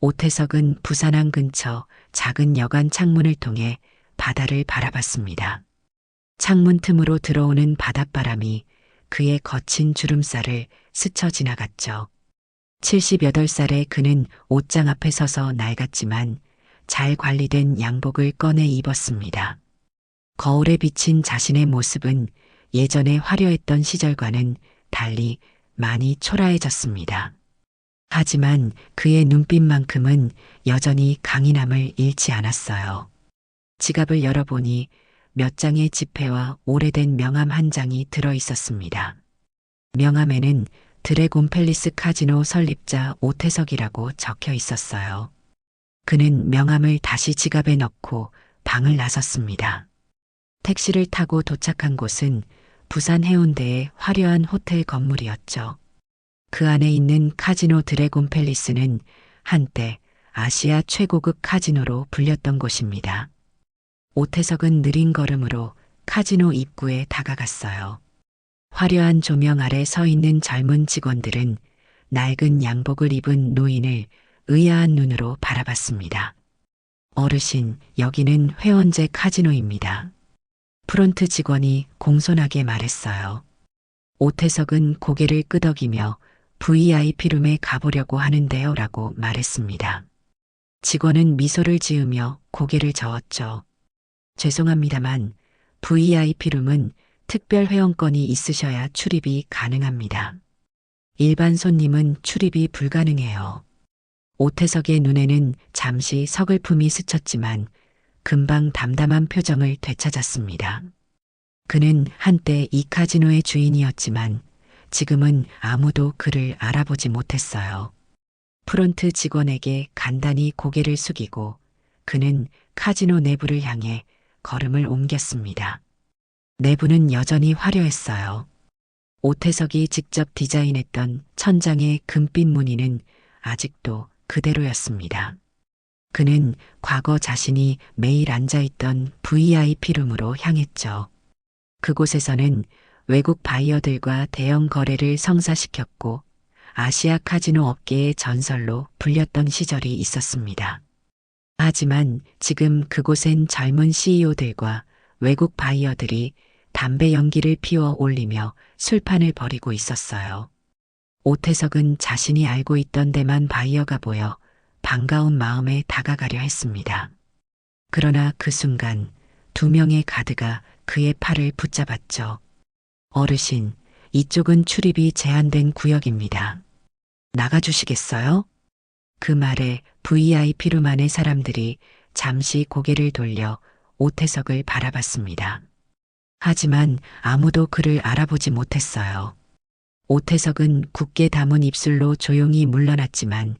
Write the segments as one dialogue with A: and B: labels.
A: 오태석은 부산항 근처 작은 여관 창문을 통해 바다를 바라봤습니다. 창문 틈으로 들어오는 바닷바람이 그의 거친 주름살을 스쳐 지나갔죠. 78살의 그는 옷장 앞에 서서 낡았지만 잘 관리된 양복을 꺼내 입었습니다. 거울에 비친 자신의 모습은 예전에 화려했던 시절과는 달리 많이 초라해졌습니다. 하지만 그의 눈빛만큼은 여전히 강인함을 잃지 않았어요. 지갑을 열어보니 몇 장의 지폐와 오래된 명함 한 장이 들어 있었습니다. 명함에는 드래곤 팰리스 카지노 설립자 오태석이라고 적혀 있었어요. 그는 명함을 다시 지갑에 넣고 방을 나섰습니다. 택시를 타고 도착한 곳은 부산 해운대의 화려한 호텔 건물이었죠. 그 안에 있는 카지노 드래곤 팰리스는 한때 아시아 최고급 카지노로 불렸던 곳입니다. 오태석은 느린 걸음으로 카지노 입구에 다가갔어요. 화려한 조명 아래 서 있는 젊은 직원들은 낡은 양복을 입은 노인을 의아한 눈으로 바라봤습니다. 어르신, 여기는 회원제 카지노입니다. 프론트 직원이 공손하게 말했어요. 오태석은 고개를 끄덕이며 VIP룸에 가보려고 하는데요 라고 말했습니다. 직원은 미소를 지으며 고개를 저었죠. 죄송합니다만 VIP룸은 특별 회원권이 있으셔야 출입이 가능합니다. 일반 손님은 출입이 불가능해요. 오태석의 눈에는 잠시 서글픔이 스쳤지만 금방 담담한 표정을 되찾았습니다. 그는 한때 이 카지노의 주인이었지만 지금은 아무도 그를 알아보지 못했어요. 프론트 직원에게 간단히 고개를 숙이고 그는 카지노 내부를 향해 걸음을 옮겼습니다. 내부는 여전히 화려했어요. 오태석이 직접 디자인했던 천장의 금빛 무늬는 아직도 그대로였습니다. 그는 과거 자신이 매일 앉아있던 VIP룸으로 향했죠. 그곳에서는 외국 바이어들과 대형 거래를 성사시켰고 아시아 카지노 업계의 전설로 불렸던 시절이 있었습니다. 하지만 지금 그곳엔 젊은 CEO들과 외국 바이어들이 담배 연기를 피워 올리며 술판을 벌이고 있었어요. 오태석은 자신이 알고 있던 데만 바이어가 보여 반가운 마음에 다가가려 했습니다. 그러나 그 순간 2명의 가드가 그의 팔을 붙잡았죠. 어르신, 이쪽은 출입이 제한된 구역입니다. 나가주시겠어요? 그 말에 VIP룸 안의 사람들이 잠시 고개를 돌려 오태석을 바라봤습니다. 하지만 아무도 그를 알아보지 못했어요. 오태석은 굳게 담은 입술로 조용히 물러났지만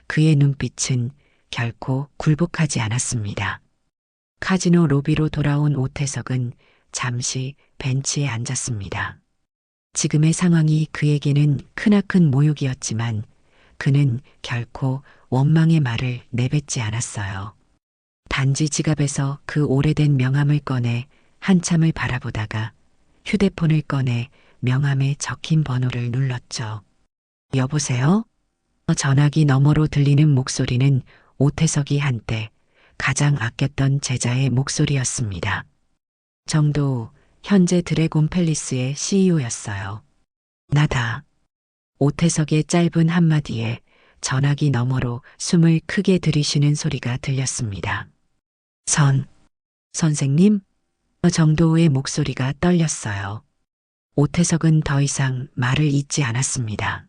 A: 그의 눈빛은 결코 굴복하지 않았습니다. 카지노 로비로 돌아온 오태석은 잠시 벤치에 앉았습니다. 지금의 상황이 그에게는 크나큰 모욕이었지만 그는 결코 원망의 말을 내뱉지 않았어요. 단지 지갑에서 그 오래된 명함을 꺼내 한참을 바라보다가 휴대폰을 꺼내 명함에 적힌 번호를 눌렀죠. 여보세요? 전화기 너머로 들리는 목소리는 오태석이 한때 가장 아꼈던 제자의 목소리였습니다. 정도우, 현재 드래곤 팰리스의 CEO였어요. 나다. 오태석의 짧은 한마디에 전화기 너머로 숨을 크게 들이쉬는 소리가 들렸습니다. 선생님? 정도우의 목소리가 떨렸어요. 오태석은 더 이상 말을 잇지 않았습니다.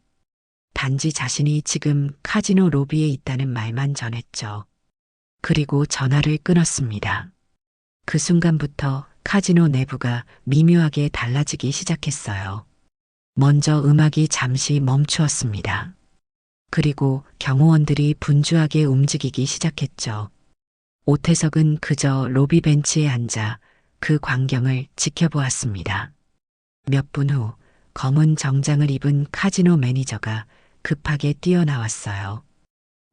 A: 단지 자신이 지금 카지노 로비에 있다는 말만 전했죠. 그리고 전화를 끊었습니다. 그 순간부터 카지노 내부가 미묘하게 달라지기 시작했어요. 먼저 음악이 잠시 멈추었습니다. 그리고 경호원들이 분주하게 움직이기 시작했죠. 오태석은 그저 로비 벤치에 앉아 그 광경을 지켜보았습니다. 몇 분 후 검은 정장을 입은 카지노 매니저가 급하게 뛰어나왔어요.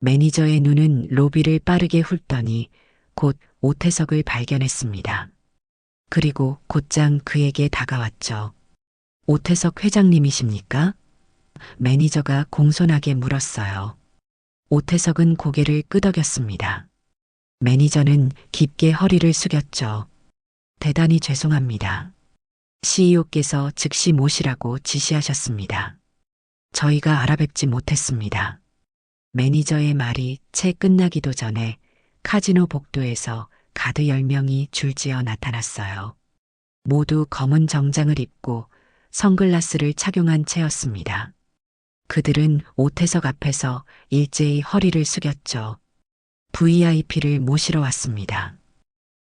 A: 매니저의 눈은 로비를 빠르게 훑더니 곧 오태석을 발견했습니다. 그리고 곧장 그에게 다가왔죠. 오태석 회장님이십니까? 매니저가 공손하게 물었어요. 오태석은 고개를 끄덕였습니다. 매니저는 깊게 허리를 숙였죠. 대단히 죄송합니다. CEO께서 즉시 모시라고 지시하셨습니다. 저희가 알아뵙지 못했습니다. 매니저의 말이 채 끝나기도 전에 카지노 복도에서 가드 10명이 줄지어 나타났어요. 모두 검은 정장을 입고 선글라스를 착용한 채였습니다. 그들은 오태석 앞에서 일제히 허리를 숙였죠. VIP를 모시러 왔습니다.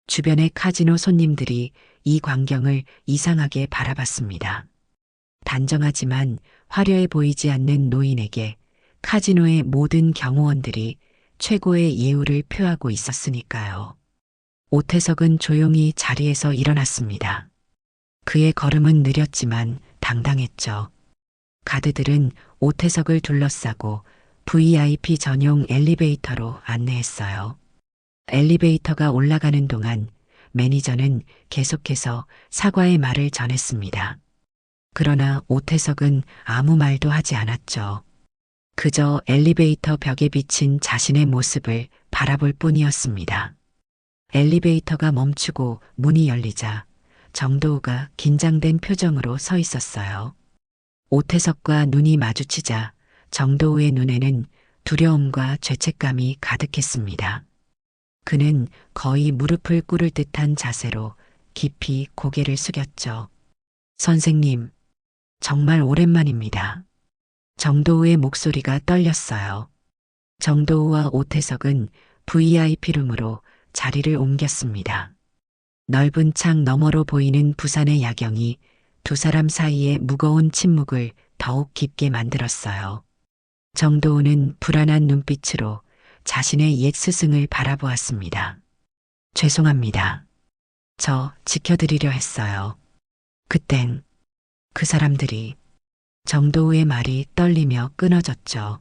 A: 주변의 카지노 손님들이 이 광경을 이상하게 바라봤습니다. 단정하지만 화려해 보이지 않는 노인에게 카지노의 모든 경호원들이 최고의 예우를 표하고 있었으니까요. 오태석은 조용히 자리에서 일어났습니다. 그의 걸음은 느렸지만 당당했죠. 가드들은 오태석을 둘러싸고 VIP 전용 엘리베이터로 안내했어요. 엘리베이터가 올라가는 동안 매니저는 계속해서 사과의 말을 전했습니다. 그러나 오태석은 아무 말도 하지 않았죠. 그저 엘리베이터 벽에 비친 자신의 모습을 바라볼 뿐이었습니다. 엘리베이터가 멈추고 문이 열리자 정도우가 긴장된 표정으로 서 있었어요. 오태석과 눈이 마주치자 정도우의 눈에는 두려움과 죄책감이 가득했습니다. 그는 거의 무릎을 꿇을 듯한 자세로 깊이 고개를 숙였죠. 선생님, 정말 오랜만입니다. 정도우의 목소리가 떨렸어요. 정도우와 오태석은 VIP룸으로 자리를 옮겼습니다. 넓은 창 너머로 보이는 부산의 야경이 두 사람 사이의 무거운 침묵을 더욱 깊게 만들었어요. 정도우는 불안한 눈빛으로 자신의 옛 스승을 바라보았습니다. 죄송합니다. 저 지켜드리려 했어요. 그땐 그 사람들이 정도우의 말이 떨리며 끊어졌죠.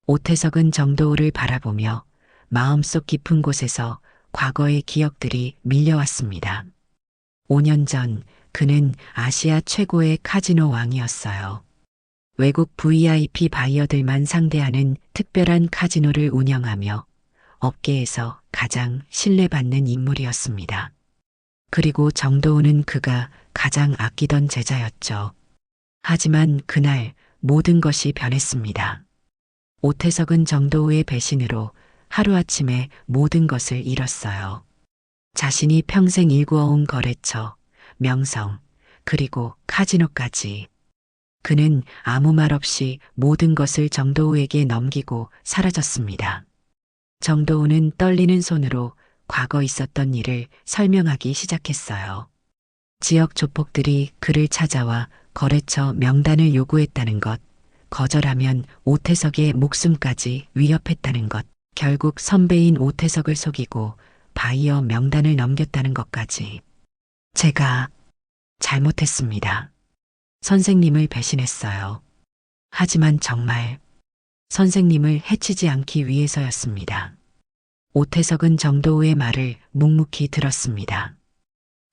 A: 오태석은 정도우를 바라보며 마음속 깊은 곳에서 과거의 기억들이 밀려왔습니다. 5년 전 그는 아시아 최고의 카지노 왕이었어요. 외국 VIP 바이어들만 상대하는 특별한 카지노를 운영하며 업계에서 가장 신뢰받는 인물이었습니다. 그리고 정도우는 그가 가장 아끼던 제자였죠. 하지만 그날 모든 것이 변했습니다. 오태석은 정도우의 배신으로 하루아침에 모든 것을 잃었어요. 자신이 평생 일구어온 거래처, 명성, 그리고 카지노까지. 그는 아무 말 없이 모든 것을 정도우에게 넘기고 사라졌습니다. 정도우는 떨리는 손으로 과거 있었던 일을 설명하기 시작했어요. 지역 조폭들이 그를 찾아와 거래처 명단을 요구했다는 것, 거절하면 오태석의 목숨까지 위협했다는 것, 결국 선배인 오태석을 속이고 바이어 명단을 넘겼다는 것까지. 제가 잘못했습니다. 선생님을 배신했어요. 하지만 정말 선생님을 해치지 않기 위해서였습니다. 오태석은 정도우의 말을 묵묵히 들었습니다.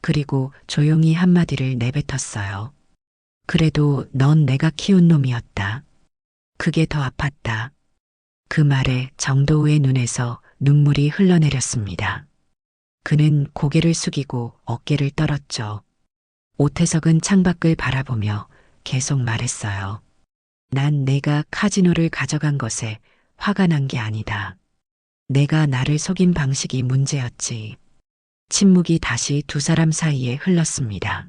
A: 그리고 조용히 한마디를 내뱉었어요. 그래도 넌 내가 키운 놈이었다. 그게 더 아팠다. 그 말에 정도우의 눈에서 눈물이 흘러내렸습니다. 그는 고개를 숙이고 어깨를 떨었죠. 오태석은 창밖을 바라보며 계속 말했어요. 난 내가 카지노를 가져간 것에 화가 난 게 아니다. 내가 나를 속인 방식이 문제였지. 침묵이 다시 두 사람 사이에 흘렀습니다.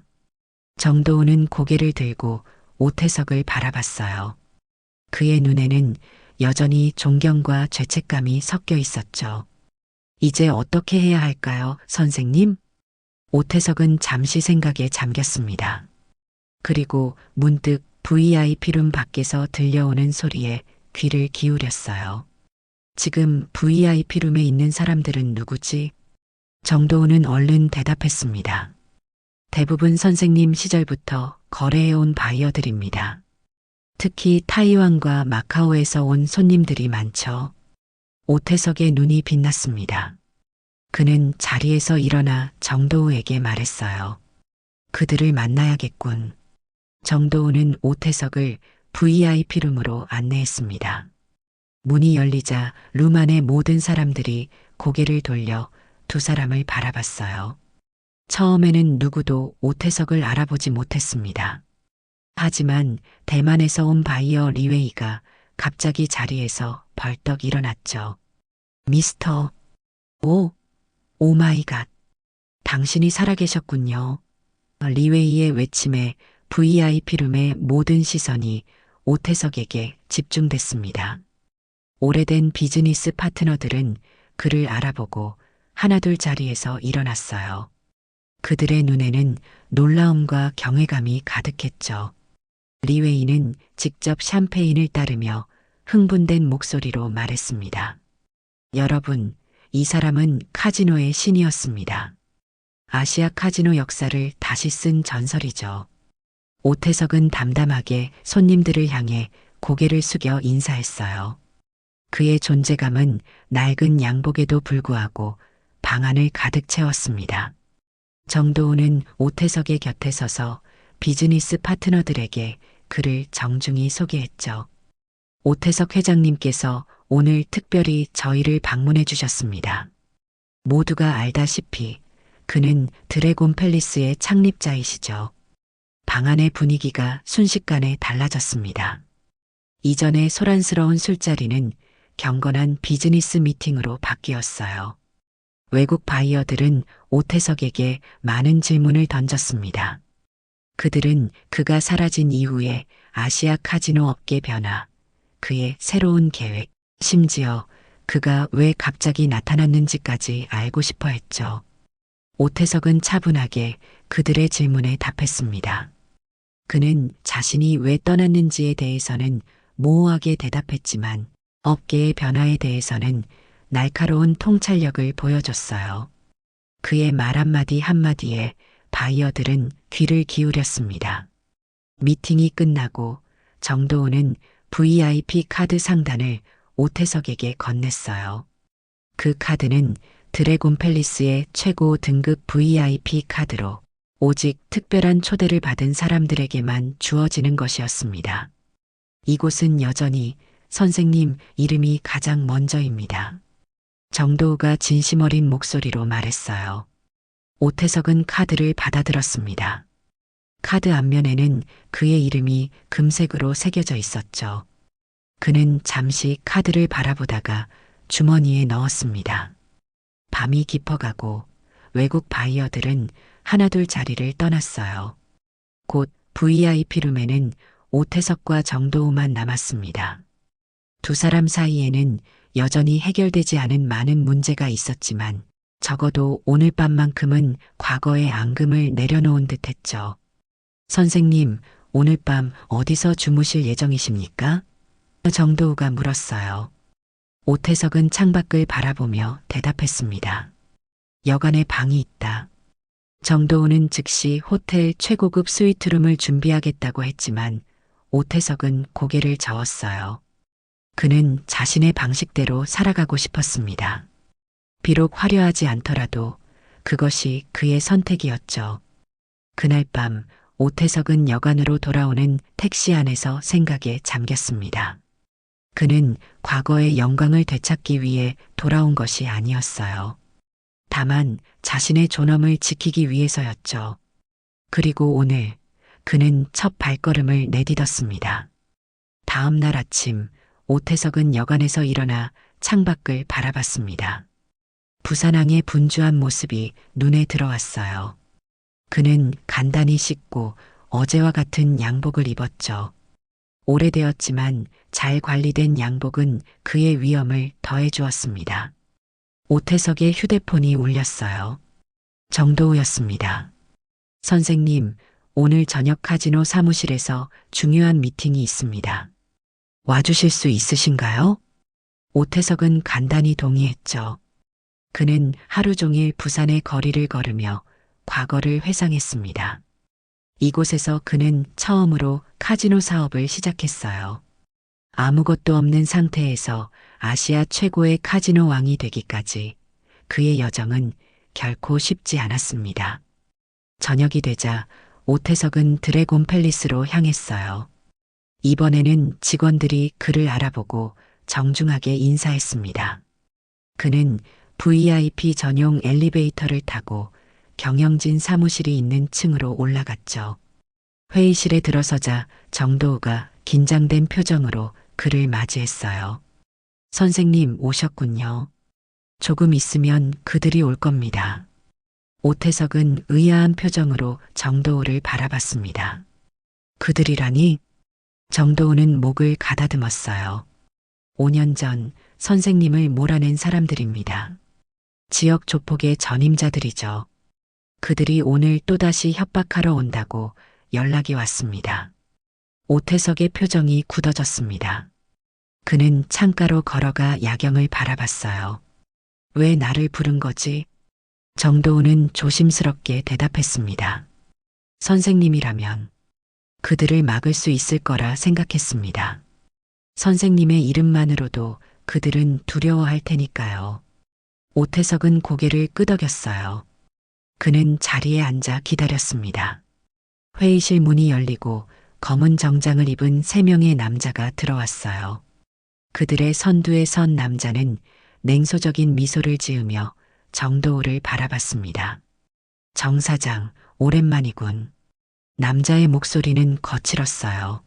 A: 정도우는 고개를 들고 오태석을 바라봤어요. 그의 눈에는 여전히 존경과 죄책감이 섞여 있었죠. 이제 어떻게 해야 할까요, 선생님? 오태석은 잠시 생각에 잠겼습니다. 그리고 문득 VIP룸 밖에서 들려오는 소리에 귀를 기울였어요. 지금 VIP룸에 있는 사람들은 누구지? 정도우는 얼른 대답했습니다. 대부분 선생님 시절부터 거래해온 바이어들입니다. 특히 타이완과 마카오에서 온 손님들이 많죠. 오태석의 눈이 빛났습니다. 그는 자리에서 일어나 정도우에게 말했어요. 그들을 만나야겠군. 정도우는 오태석을 VIP룸으로 안내했습니다. 문이 열리자 룸 안의 모든 사람들이 고개를 돌려 두 사람을 바라봤어요. 처음에는 누구도 오태석을 알아보지 못했습니다. 하지만 대만에서 온 바이어 리웨이가 갑자기 자리에서 벌떡 일어났죠. 미스터, 오 마이 갓. 당신이 살아계셨군요. 리웨이의 외침에 VIP룸의 모든 시선이 오태석에게 집중됐습니다. 오래된 비즈니스 파트너들은 그를 알아보고 하나둘 자리에서 일어났어요. 그들의 눈에는 놀라움과 경외감이 가득했죠. 리웨이는 직접 샴페인을 따르며 흥분된 목소리로 말했습니다. 여러분, 이 사람은 카지노의 신이었습니다. 아시아 카지노 역사를 다시 쓴 전설이죠. 오태석은 담담하게 손님들을 향해 고개를 숙여 인사했어요. 그의 존재감은 낡은 양복에도 불구하고 방 안을 가득 채웠습니다. 정도우는 오태석의 곁에 서서 비즈니스 파트너들에게 그를 정중히 소개했죠. 오태석 회장님께서 오늘 특별히 저희를 방문해 주셨습니다. 모두가 알다시피 그는 드래곤 팰리스의 창립자이시죠. 방 안의 분위기가 순식간에 달라졌습니다. 이전의 소란스러운 술자리는 경건한 비즈니스 미팅으로 바뀌었어요. 외국 바이어들은 오태석에게 많은 질문을 던졌습니다. 그들은 그가 사라진 이후에 아시아 카지노 업계 변화, 그의 새로운 계획, 심지어 그가 왜 갑자기 나타났는지까지 알고 싶어 했죠. 오태석은 차분하게 그들의 질문에 답했습니다. 그는 자신이 왜 떠났는지에 대해서는 모호하게 대답했지만 업계의 변화에 대해서는 날카로운 통찰력을 보여줬어요. 그의 말 한마디 한마디에 바이어들은 귀를 기울였습니다. 미팅이 끝나고 정도우는 VIP 카드 상단을 오태석에게 건넸어요. 그 카드는 드래곤 팰리스의 최고 등급 VIP 카드로 오직 특별한 초대를 받은 사람들에게만 주어지는 것이었습니다. 이곳은 여전히 선생님 이름이 가장 먼저입니다. 정도우가 진심 어린 목소리로 말했어요. 오태석은 카드를 받아들었습니다. 카드 앞면에는 그의 이름이 금색으로 새겨져 있었죠. 그는 잠시 카드를 바라보다가 주머니에 넣었습니다. 밤이 깊어가고 외국 바이어들은 하나둘 자리를 떠났어요. 곧 VIP룸에는 오태석과 정도우만 남았습니다. 두 사람 사이에는 여전히 해결되지 않은 많은 문제가 있었지만 적어도 오늘 밤만큼은 과거의 앙금을 내려놓은 듯했죠. 선생님, 오늘 밤 어디서 주무실 예정이십니까? 정도우가 물었어요. 오태석은 창밖을 바라보며 대답했습니다. 여관에 방이 있다. 정도우는 즉시 호텔 최고급 스위트룸을 준비하겠다고 했지만 오태석은 고개를 저었어요. 그는 자신의 방식대로 살아가고 싶었습니다. 비록 화려하지 않더라도 그것이 그의 선택이었죠. 그날 밤 오태석은 여관으로 돌아오는 택시 안에서 생각에 잠겼습니다. 그는 과거의 영광을 되찾기 위해 돌아온 것이 아니었어요. 다만 자신의 존엄을 지키기 위해서였죠. 그리고 오늘 그는 첫 발걸음을 내딛었습니다. 다음 날 아침 오태석은 여관에서 일어나 창밖을 바라봤습니다. 부산항의 분주한 모습이 눈에 들어왔어요. 그는 간단히 씻고 어제와 같은 양복을 입었죠. 오래되었지만 잘 관리된 양복은 그의 위엄을 더해주었습니다. 오태석의 휴대폰이 울렸어요. 정도우였습니다. 선생님, 오늘 저녁 카지노 사무실에서 중요한 미팅이 있습니다. 와주실 수 있으신가요? 오태석은 간단히 동의했죠. 그는 하루 종일 부산의 거리를 걸으며 과거를 회상했습니다. 이곳에서 그는 처음으로 카지노 사업을 시작했어요. 아무것도 없는 상태에서 아시아 최고의 카지노 왕이 되기까지 그의 여정은 결코 쉽지 않았습니다. 저녁이 되자 오태석은 드래곤 팰리스로 향했어요. 이번에는 직원들이 그를 알아보고 정중하게 인사했습니다. 그는 VIP 전용 엘리베이터를 타고 경영진 사무실이 있는 층으로 올라갔죠. 회의실에 들어서자 정도우가 긴장된 표정으로 그를 맞이했어요. 선생님 오셨군요. 조금 있으면 그들이 올 겁니다. 오태석은 의아한 표정으로 정도우를 바라봤습니다. 그들이라니? 정도우는 목을 가다듬었어요. 5년 전 선생님을 몰아낸 사람들입니다. 지역 조폭의 전임자들이죠. 그들이 오늘 또다시 협박하러 온다고 연락이 왔습니다. 오태석의 표정이 굳어졌습니다. 그는 창가로 걸어가 야경을 바라봤어요. 왜 나를 부른 거지? 정도우는 조심스럽게 대답했습니다. 선생님이라면 그들을 막을 수 있을 거라 생각했습니다. 선생님의 이름만으로도 그들은 두려워할 테니까요. 오태석은 고개를 끄덕였어요. 그는 자리에 앉아 기다렸습니다. 회의실 문이 열리고 검은 정장을 입은 3명의 남자가 들어왔어요. 그들의 선두에 선 남자는 냉소적인 미소를 지으며 정도우를 바라봤습니다. 정 사장, 오랜만이군. 남자의 목소리는 거칠었어요.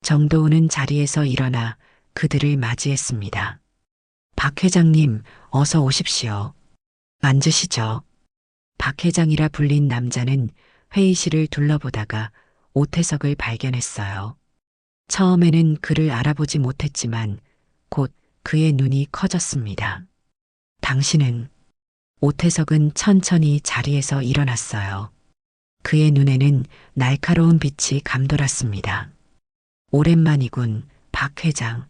A: 정도우는 자리에서 일어나 그들을 맞이했습니다. 박 회장님, 어서 오십시오. 앉으시죠. 박 회장이라 불린 남자는 회의실을 둘러보다가 오태석을 발견했어요. 처음에는 그를 알아보지 못했지만 곧 그의 눈이 커졌습니다. 당신은? 오태석은 천천히 자리에서 일어났어요. 그의 눈에는 날카로운 빛이 감돌았습니다. 오랜만이군, 박 회장.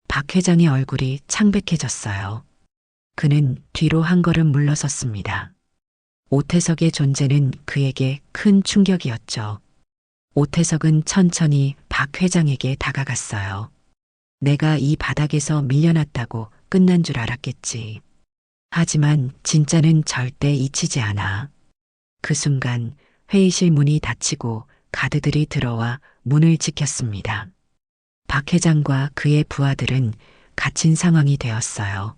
A: 박 회장의 얼굴이 창백해졌어요. 그는 뒤로 한 걸음 물러섰습니다. 오태석의 존재는 그에게 큰 충격이었죠. 오태석은 천천히 박 회장에게 다가갔어요. 내가 이 바닥에서 밀려났다고 끝난 줄 알았겠지. 하지만 진짜는 절대 잊히지 않아. 그 순간 회의실 문이 닫히고 가드들이 들어와 문을 지켰습니다. 박 회장과 그의 부하들은 갇힌 상황이 되었어요.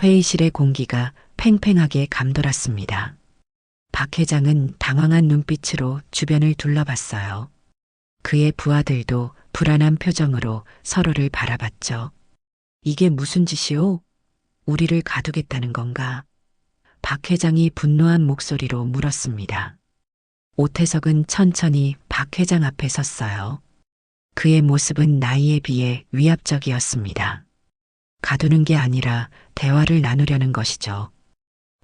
A: 회의실의 공기가 팽팽하게 감돌았습니다. 박 회장은 당황한 눈빛으로 주변을 둘러봤어요. 그의 부하들도 불안한 표정으로 서로를 바라봤죠. 이게 무슨 짓이오? 우리를 가두겠다는 건가? 박 회장이 분노한 목소리로 물었습니다. 오태석은 천천히 박 회장 앞에 섰어요. 그의 모습은 나이에 비해 위압적이었습니다. 가두는 게 아니라 대화를 나누려는 것이죠.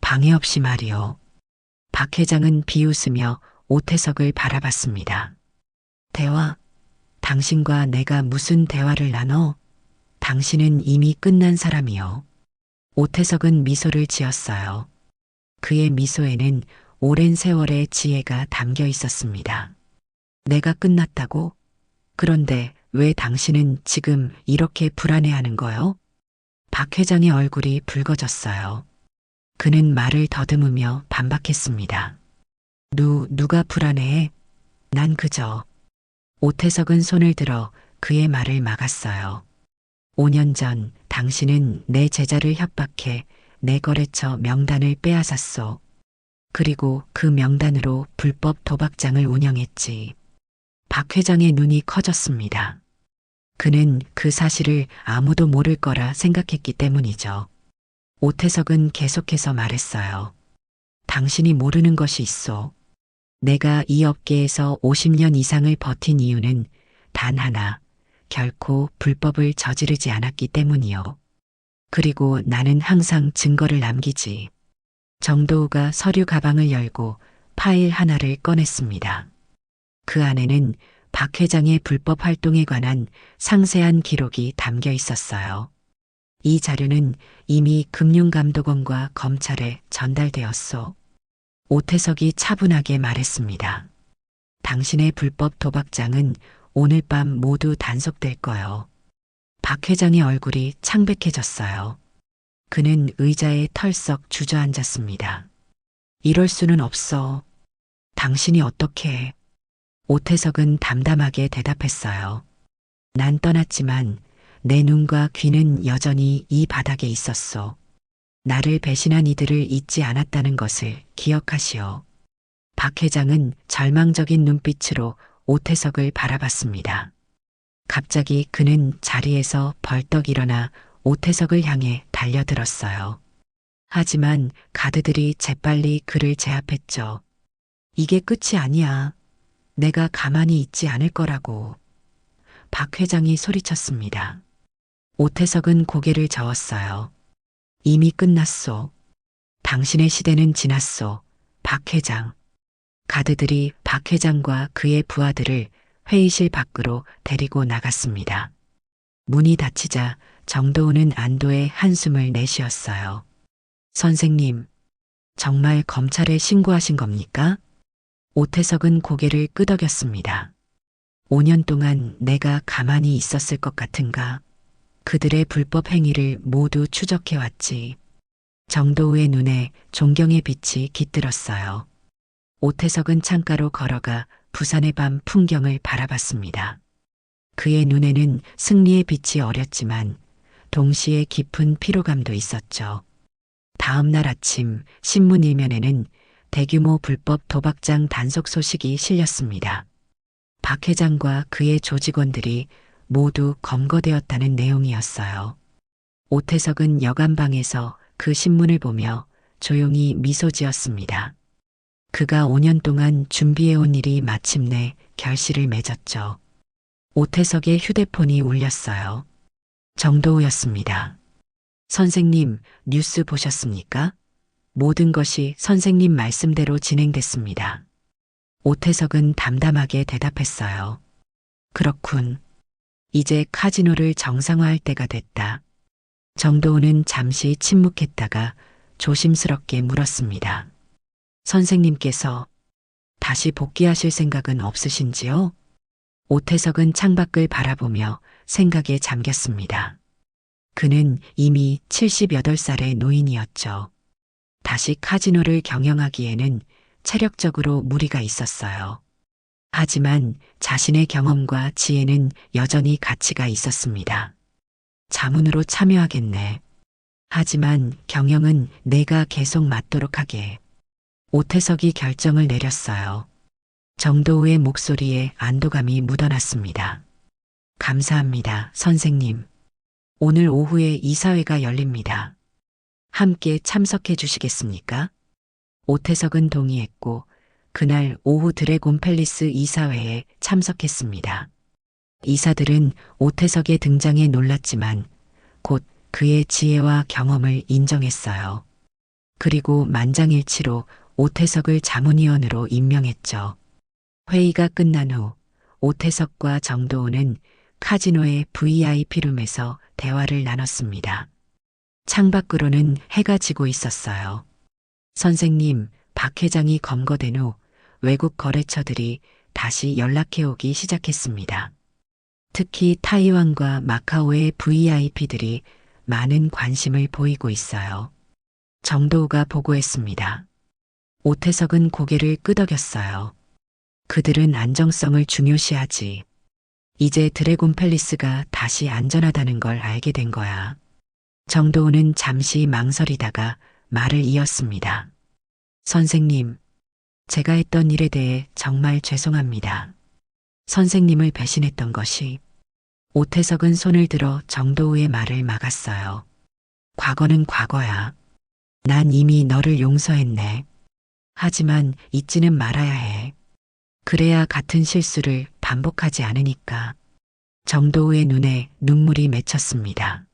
A: 방해 없이 말이요. 박 회장은 비웃으며 오태석을 바라봤습니다. 대화? 당신과 내가 무슨 대화를 나눠? 당신은 이미 끝난 사람이요. 오태석은 미소를 지었어요. 그의 미소에는 오랜 세월의 지혜가 담겨 있었습니다. 내가 끝났다고? 그런데 왜 당신은 지금 이렇게 불안해하는 거요? 박 회장의 얼굴이 붉어졌어요. 그는 말을 더듬으며 반박했습니다. 누가 불안해해? 난 그저. 오태석은 손을 들어 그의 말을 막았어요. 5년 전 당신은 내 제자를 협박해 내 거래처 명단을 빼앗았소. 그리고 그 명단으로 불법 도박장을 운영했지. 박 회장의 눈이 커졌습니다. 그는 그 사실을 아무도 모를 거라 생각했기 때문이죠. 오태석은 계속해서 말했어요. 당신이 모르는 것이 있어. 내가 이 업계에서 50년 이상을 버틴 이유는 단 하나, 결코 불법을 저지르지 않았기 때문이요. 그리고 나는 항상 증거를 남기지. 정도우가 서류 가방을 열고 파일 하나를 꺼냈습니다. 그 안에는 박 회장의 불법 활동에 관한 상세한 기록이 담겨 있었어요. 이 자료는 이미 금융감독원과 검찰에 전달되었소. 오태석이 차분하게 말했습니다. 당신의 불법 도박장은 오늘 밤 모두 단속될 거요. 박 회장의 얼굴이 창백해졌어요. 그는 의자에 털썩 주저앉았습니다. 이럴 수는 없어. 당신이 어떻게 해? 오태석은 담담하게 대답했어요. 난 떠났지만 내 눈과 귀는 여전히 이 바닥에 있었소. 나를 배신한 이들을 잊지 않았다는 것을 기억하시오. 박 회장은 절망적인 눈빛으로 오태석을 바라봤습니다. 갑자기 그는 자리에서 벌떡 일어나 오태석을 향해 달려들었어요. 하지만 가드들이 재빨리 그를 제압했죠. 이게 끝이 아니야. 내가 가만히 있지 않을 거라고. 박 회장이 소리쳤습니다. 오태석은 고개를 저었어요. 이미 끝났소. 당신의 시대는 지났소. 박 회장. 가드들이 박 회장과 그의 부하들을 회의실 밖으로 데리고 나갔습니다. 문이 닫히자 정도우는 안도의 한숨을 내쉬었어요. 선생님, 정말 검찰에 신고하신 겁니까? 오태석은 고개를 끄덕였습니다. 5년 동안 내가 가만히 있었을 것 같은가? 그들의 불법 행위를 모두 추적해왔지. 정도우의 눈에 존경의 빛이 깃들었어요. 오태석은 창가로 걸어가 부산의 밤 풍경을 바라봤습니다. 그의 눈에는 승리의 빛이 어렸지만 동시에 깊은 피로감도 있었죠. 다음 날 아침 신문 일면에는 대규모 불법 도박장 단속 소식이 실렸습니다. 박 회장과 그의 조직원들이 모두 검거되었다는 내용이었어요. 오태석은 여간방에서 그 신문을 보며 조용히 미소 지었습니다. 그가 5년 동안 준비해온 일이 마침내 결실을 맺었죠. 오태석의 휴대폰이 울렸어요. 정도우였습니다. 선생님, 뉴스 보셨습니까? 모든 것이 선생님 말씀대로 진행됐습니다. 오태석은 담담하게 대답했어요. 그렇군. 이제 카지노를 정상화할 때가 됐다. 정도우는 잠시 침묵했다가 조심스럽게 물었습니다. 선생님께서 다시 복귀하실 생각은 없으신지요? 오태석은 창밖을 바라보며 생각에 잠겼습니다. 그는 이미 78살의 노인이었죠. 다시 카지노를 경영하기에는 체력적으로 무리가 있었어요. 하지만 자신의 경험과 지혜는 여전히 가치가 있었습니다. 자문으로 참여하겠네. 하지만 경영은 내가 계속 맡도록 하게. 오태석이 결정을 내렸어요. 정도우의 목소리에 안도감이 묻어났습니다. 감사합니다, 선생님. 오늘 오후에 이사회가 열립니다. 함께 참석해 주시겠습니까? 오태석은 동의했고 그날 오후 드래곤 팰리스 이사회에 참석했습니다. 이사들은 오태석의 등장에 놀랐지만 곧 그의 지혜와 경험을 인정했어요. 그리고 만장일치로 오태석을 자문위원으로 임명했죠. 회의가 끝난 후 오태석과 정도우는 카지노의 VIP룸에서 대화를 나눴습니다. 창밖으로는 해가 지고 있었어요. 선생님, 박 회장이 검거된 후 외국 거래처들이 다시 연락해오기 시작했습니다. 특히 타이완과 마카오의 VIP들이 많은 관심을 보이고 있어요. 정도우가 보고했습니다. 오태석은 고개를 끄덕였어요. 그들은 안정성을 중요시하지. 이제 드래곤 팰리스가 다시 안전하다는 걸 알게 된 거야. 정도우는 잠시 망설이다가 말을 이었습니다. 선생님, 제가 했던 일에 대해 정말 죄송합니다. 선생님을 배신했던 것이. 오태석은 손을 들어 정도우의 말을 막았어요. 과거는 과거야. 난 이미 너를 용서했네. 하지만 잊지는 말아야 해. 그래야 같은 실수를 반복하지 않으니까. 정도우의 눈에 눈물이 맺혔습니다.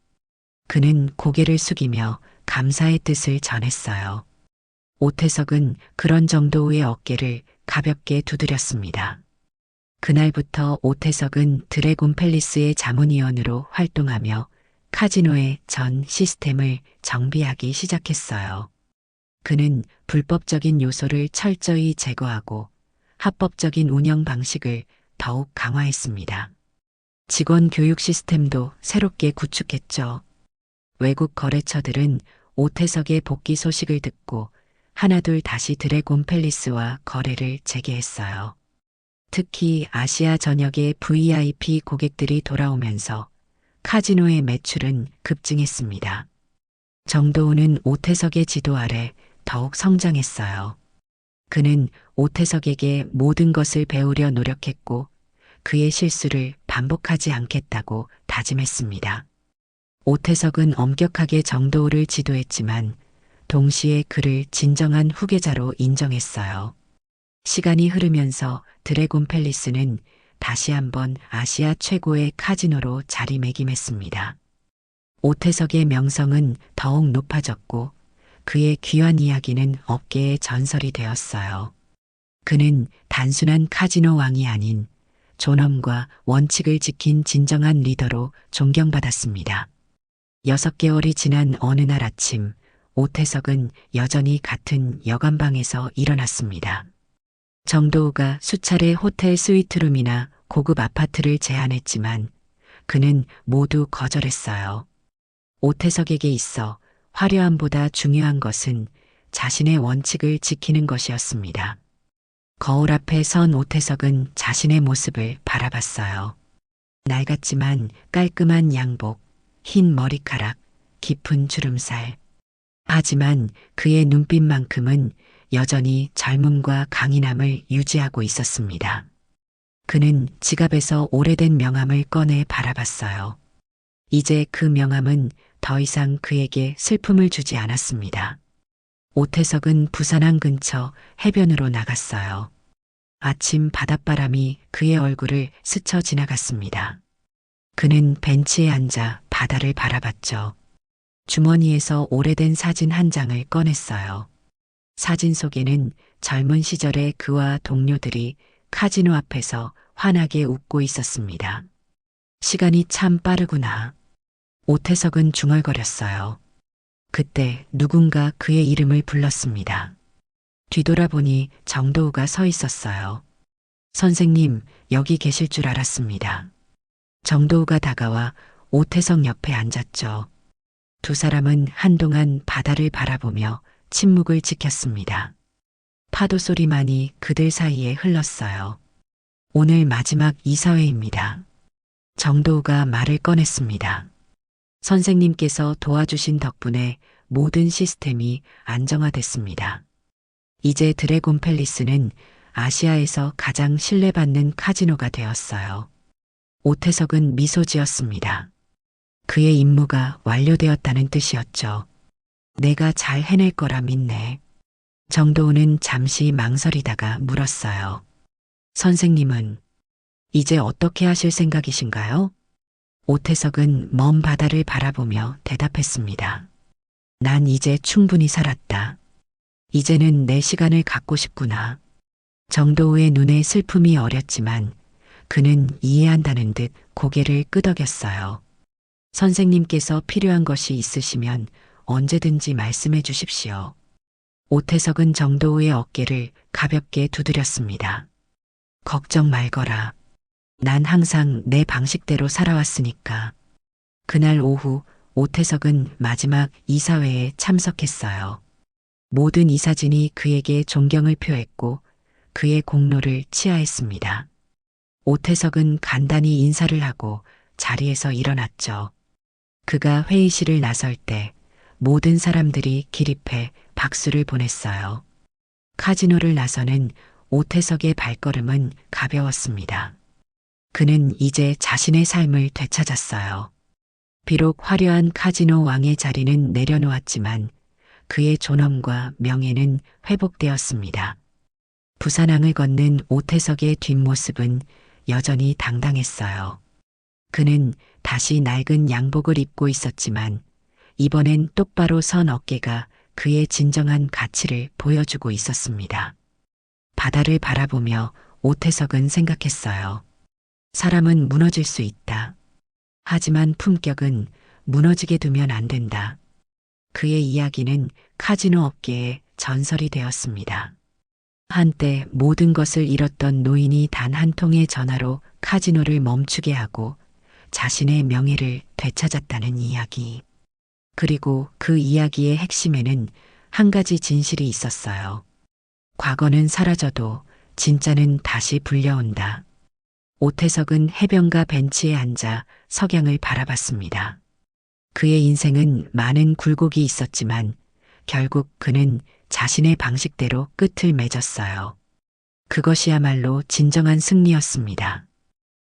A: 그는 고개를 숙이며 감사의 뜻을 전했어요. 오태석은 그런 정도우의 어깨를 가볍게 두드렸습니다. 그날부터 오태석은 드래곤 팰리스의 자문위원으로 활동하며 카지노의 전 시스템을 정비하기 시작했어요. 그는 불법적인 요소를 철저히 제거하고 합법적인 운영 방식을 더욱 강화했습니다. 직원 교육 시스템도 새롭게 구축했죠. 외국 거래처들은 오태석의 복귀 소식을 듣고 하나둘 다시 드래곤 팰리스와 거래를 재개했어요. 특히 아시아 전역의 VIP 고객들이 돌아오면서 카지노의 매출은 급증했습니다. 정도우는 오태석의 지도 아래 더욱 성장했어요. 그는 오태석에게 모든 것을 배우려 노력했고 그의 실수를 반복하지 않겠다고 다짐했습니다. 오태석은 엄격하게 정도우를 지도했지만 동시에 그를 진정한 후계자로 인정했어요. 시간이 흐르면서 드래곤 팰리스는 다시 한번 아시아 최고의 카지노로 자리매김했습니다. 오태석의 명성은 더욱 높아졌고 그의 귀한 이야기는 업계의 전설이 되었어요. 그는 단순한 카지노 왕이 아닌 존엄과 원칙을 지킨 진정한 리더로 존경받았습니다. 6개월이 지난 어느 날 아침, 오태석은 여전히 같은 여관방에서 일어났습니다. 정도우가 수차례 호텔 스위트룸이나 고급 아파트를 제안했지만 그는 모두 거절했어요. 오태석에게 있어 화려함보다 중요한 것은 자신의 원칙을 지키는 것이었습니다. 거울 앞에 선 오태석은 자신의 모습을 바라봤어요. 낡았지만 깔끔한 양복, 흰 머리카락, 깊은 주름살. 하지만 그의 눈빛만큼은 여전히 젊음과 강인함을 유지하고 있었습니다. 그는 지갑에서 오래된 명함을 꺼내 바라봤어요. 이제 그 명함은 더 이상 그에게 슬픔을 주지 않았습니다. 오태석은 부산항 근처 해변으로 나갔어요. 아침 바닷바람이 그의 얼굴을 스쳐 지나갔습니다. 그는 벤치에 앉아 바다를 바라봤죠. 주머니에서 오래된 사진 한 장을 꺼냈어요. 사진 속에는 젊은 시절의 그와 동료들이 카지노 앞에서 환하게 웃고 있었습니다. 시간이 참 빠르구나. 오태석은 중얼거렸어요. 그때 누군가 그의 이름을 불렀습니다. 뒤돌아보니 정도우가 서 있었어요. 선생님, 여기 계실 줄 알았습니다. 정도우가 다가와 오태석 옆에 앉았죠. 두 사람은 한동안 바다를 바라보며 침묵을 지켰습니다. 파도 소리만이 그들 사이에 흘렀어요. 오늘 마지막 이사회입니다. 정도우가 말을 꺼냈습니다. 선생님께서 도와주신 덕분에 모든 시스템이 안정화됐습니다. 이제 드래곤 팰리스는 아시아에서 가장 신뢰받는 카지노가 되었어요. 오태석은 미소 지었습니다. 그의 임무가 완료되었다는 뜻이었죠. 내가 잘 해낼 거라 믿네. 정도우는 잠시 망설이다가 물었어요. 선생님은 이제 어떻게 하실 생각이신가요? 오태석은 먼 바다를 바라보며 대답했습니다. 난 이제 충분히 살았다. 이제는 내 시간을 갖고 싶구나. 정도우의 눈에 슬픔이 어렸지만 그는 이해한다는 듯 고개를 끄덕였어요. 선생님께서 필요한 것이 있으시면 언제든지 말씀해 주십시오. 오태석은 정도우의 어깨를 가볍게 두드렸습니다. 걱정 말거라. 난 항상 내 방식대로 살아왔으니까. 그날 오후 오태석은 마지막 이사회에 참석했어요. 모든 이사진이 그에게 존경을 표했고 그의 공로를 치하했습니다. 오태석은 간단히 인사를 하고 자리에서 일어났죠. 그가 회의실을 나설 때 모든 사람들이 기립해 박수를 보냈어요. 카지노를 나서는 오태석의 발걸음은 가벼웠습니다. 그는 이제 자신의 삶을 되찾았어요. 비록 화려한 카지노 왕의 자리는 내려놓았지만 그의 존엄과 명예는 회복되었습니다. 부산항을 걷는 오태석의 뒷모습은 여전히 당당했어요. 그는 다시 낡은 양복을 입고 있었지만 이번엔 똑바로 선 어깨가 그의 진정한 가치를 보여주고 있었습니다. 바다를 바라보며 오태석은 생각했어요. 사람은 무너질 수 있다. 하지만 품격은 무너지게 두면 안 된다. 그의 이야기는 카지노 업계의 전설이 되었습니다. 한때 모든 것을 잃었던 노인이 단 한 통의 전화로 카지노를 멈추게 하고 자신의 명예를 되찾았다는 이야기. 그리고 그 이야기의 핵심에는 한 가지 진실이 있었어요. 과거는 사라져도 진짜는 다시 불려온다. 오태석은 해변가 벤치에 앉아 석양을 바라봤습니다. 그의 인생은 많은 굴곡이 있었지만 결국 그는 자신의 방식대로 끝을 맺었어요. 그것이야말로 진정한 승리였습니다.